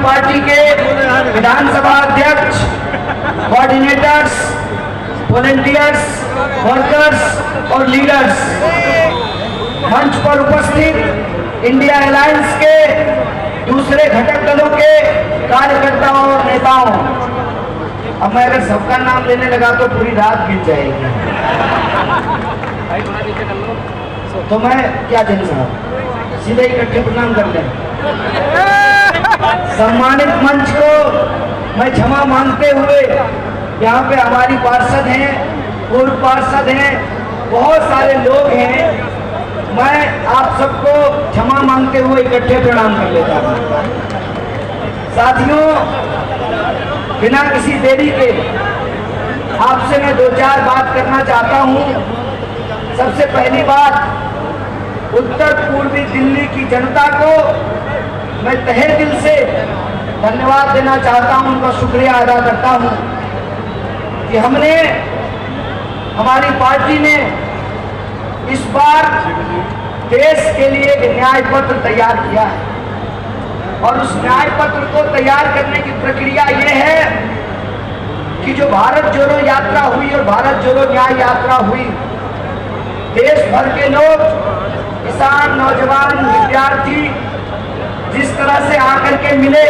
Party के विधानसभा अध्यक्ष, coordinators, volunteers, workers और लीडर्स, मंच पर उपस्थित इंडिया अलायंस के दूसरे घटक दलों के कार्यकर्ताओं और नेताओं। अब मैं अगर सबका नाम लेने लगा तो पूरी रात बीत जाएगी, तो मैं क्या चल साहब सीधे इकट्ठे प्रणाम कर लें। सम्मानित मंच को मैं क्षमा मांगते हुए, यहाँ पे हमारी पार्षद हैं, पूर्व पार्षद हैं, बहुत सारे लोग हैं, मैं आप सबको क्षमा मांगते हुए इकट्ठे प्रणाम कर लेता हूँ। साथियों, बिना किसी देरी के आपसे मैं दो चार बात करना चाहता हूँ। सबसे पहली बात, उत्तर पूर्वी दिल्ली की जनता को मैं तहे दिल से धन्यवाद देना चाहता हूँ, उनका शुक्रिया अदा करता हूँ कि हमारी पार्टी ने इस बार देश के लिए एक न्याय पत्र तैयार किया है और उस न्याय पत्र को तैयार करने की प्रक्रिया ये है कि जो भारत जोड़ो यात्रा हुई और भारत जोड़ो न्याय यात्रा हुई, देश भर के लोग, किसान, नौजवान, विद्यार्थी जिस तरह से आकर के मिले,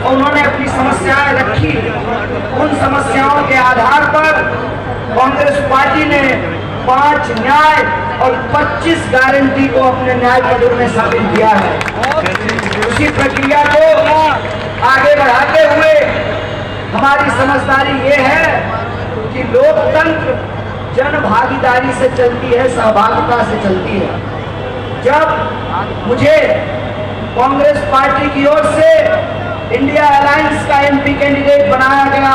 उन्होंने अपनी समस्याएं रखी। उन समस्याओं के आधार पर कांग्रेस पार्टी ने 5 न्याय और 25 गारंटी को अपने न्याय पत्र में शामिल किया है। उसी प्रक्रिया को आगे बढ़ाते हुए हमारी समझदारी ये है कि लोकतंत्र जन भागीदारी से चलती है, सहभागिता से चलती है। जब मुझे कांग्रेस पार्टी की ओर से इंडिया अलायंस का एमपी कैंडिडेट बनाया गया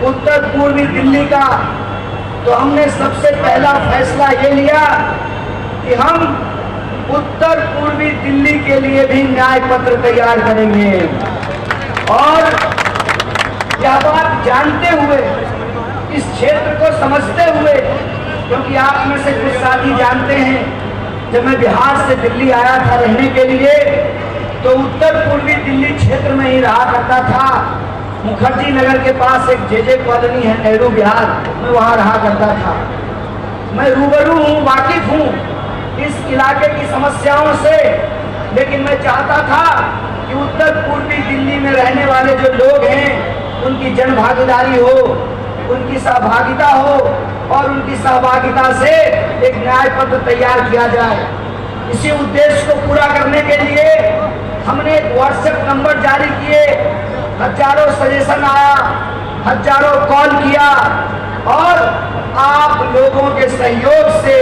उत्तर पूर्वी दिल्ली का, तो हमने सबसे पहला फैसला ये लिया कि हम उत्तर पूर्वी दिल्ली के लिए भी न्याय पत्र तैयार करेंगे। और यह बात जानते हुए, इस क्षेत्र को समझते हुए, क्योंकि आप में से कुछ साथी जानते हैं, जब मैं बिहार से दिल्ली आया था रहने के लिए, तो उत्तर पूर्वी दिल्ली क्षेत्र में ही रहा करता था। मुखर्जी नगर के पास एक जेजे कॉलोनी है, नेहरू विहार, मैं वहाँ रहा करता था। मैं रूबरू हूँ, वाकिफ हूँ इस इलाके की समस्याओं से, लेकिन मैं चाहता था कि उत्तर पूर्वी दिल्ली में रहने वाले जो लोग हैं उनकी जन भागीदारी हो, उनकी सहभागिता हो और उनकी सहभागिता से एक न्याय पत्र तैयार किया जाए। इसी उद्देश्य को पूरा करने के लिए हमने एक व्हाट्सएप नंबर जारी किए, हजारों सजेशन आया, हजारों कॉल किया और आप लोगों के सहयोग से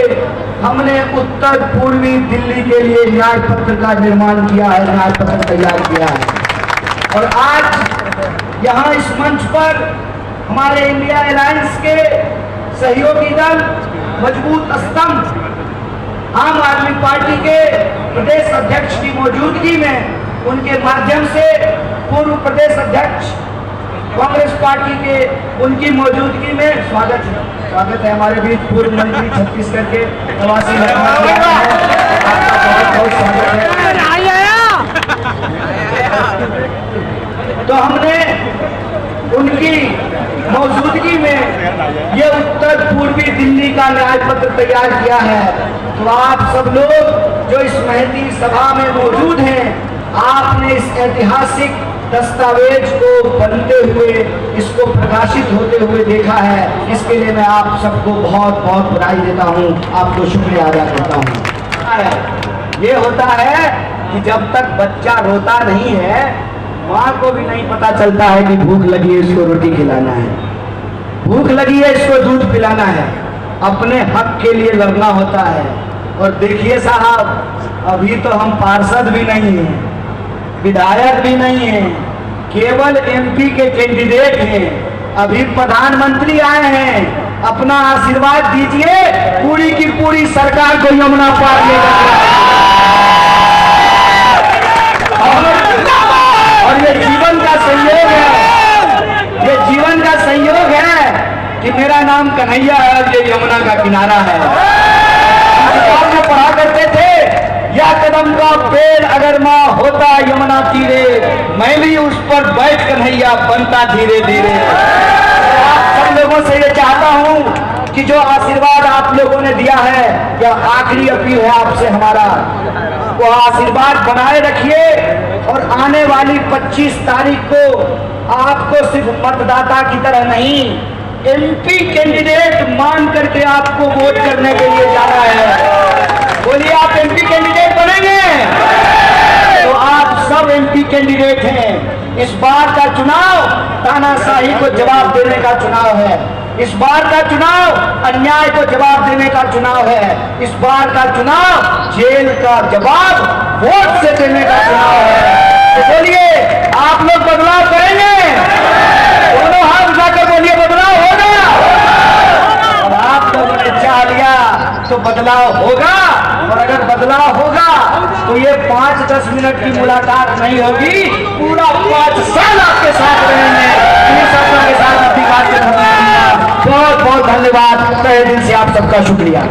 हमने उत्तर पूर्वी दिल्ली के लिए न्याय पत्र का निर्माण किया है, न्याय पत्र तैयार किया है। और आज यहाँ इस मंच पर हमारे इंडिया अलायंस के सहयोगी दल, मजबूत स्तंभ, आम आदमी पार्टी के प्रदेश अध्यक्ष की मौजूदगी में, उनके माध्यम से पूर्व प्रदेश अध्यक्ष कांग्रेस पार्टी के, उनकी मौजूदगी में स्वागत है हमारे बीच पूर्व मंत्री छत्तीसगढ़ के प्रवासी लखनऊ, आपका बहुत बहुत स्वागत है। तो हमने उनकी मौजूदगी में ये उत्तर पूर्वी दिल्ली का न्याय पत्र तैयार किया है। तो आप सब लोग जो इस महती सभा में मौजूद हैं, आपने इस ऐतिहासिक दस्तावेज को बनते हुए, इसको प्रकाशित होते हुए देखा है। इसके लिए मैं आप सबको बहुत बहुत बधाई देता हूँ, आपको शुक्रिया अदा करता हूँ। ये होता है कि जब तक बच्चा रोता नहीं है, माँ को भी नहीं पता चलता है कि भूख लगी है, इसको रोटी खिलाना है, भूख लगी है, इसको दूध पिलाना है। अपने हक के लिए लड़ना होता है। और देखिए साहब, अभी तो हम पार्षद भी नहीं हैं, विधायक भी नहीं हैं, केवल एमपी के कैंडिडेट हैं। अभी प्रधानमंत्री आए हैं, अपना आशीर्वाद दीजिए, पूरी की पूरी सरकार को यमुना पार ले और ये जीवन का संयोग है, ये जीवन का संयोग है कि मेरा नाम कन्हैया है और ये यमुना का किनारा है। किताब में पढ़ा करते थे, या कदम का पेड़ अगर माँ होता यमुना तीरे, मैं भी उस पर बैठ कन्हैया बनता धीरे धीरे। आप सब लोगों से ये चाहता हूँ कि जो आशीर्वाद आप लोगों ने दिया है, यह आखिरी अपील है आपसे हमारा, वो आशीर्वाद बनाए रखिए। और आने वाली 25 तारीख को आपको सिर्फ मतदाता की तरह नहीं, एमपी कैंडिडेट मान करके आपको वोट करने के लिए जाना है। बोलिए, आप एमपी कैंडिडेट बनेंगे? तो आप सब एमपी कैंडिडेट हैं। इस बार का चुनाव तानाशाही को जवाब देने का चुनाव है। इस बार का चुनाव अन्याय को जवाब देने का चुनाव है। इस बार का चुनाव जेल का जवाब वोट से देने का चुनाव है। तो बोलिए, आप लोग बदलाव करेंगे? दोनों हाथ उठाकर बोलिए, बदलाव होगा। और आप लोगों ने चाह लिया तो बदलाव होगा। और अगर बदलाव होगा तो ये 5-10 मिनट की मुलाकात नहीं होगी, पूरा 5 साल आपके साथ रहेंगे। इन्हीं शब्दों के साथ अपनी बात को खत्म करूंगा। बहुत बहुत धन्यवाद, तहे दिल से आप सबका शुक्रिया।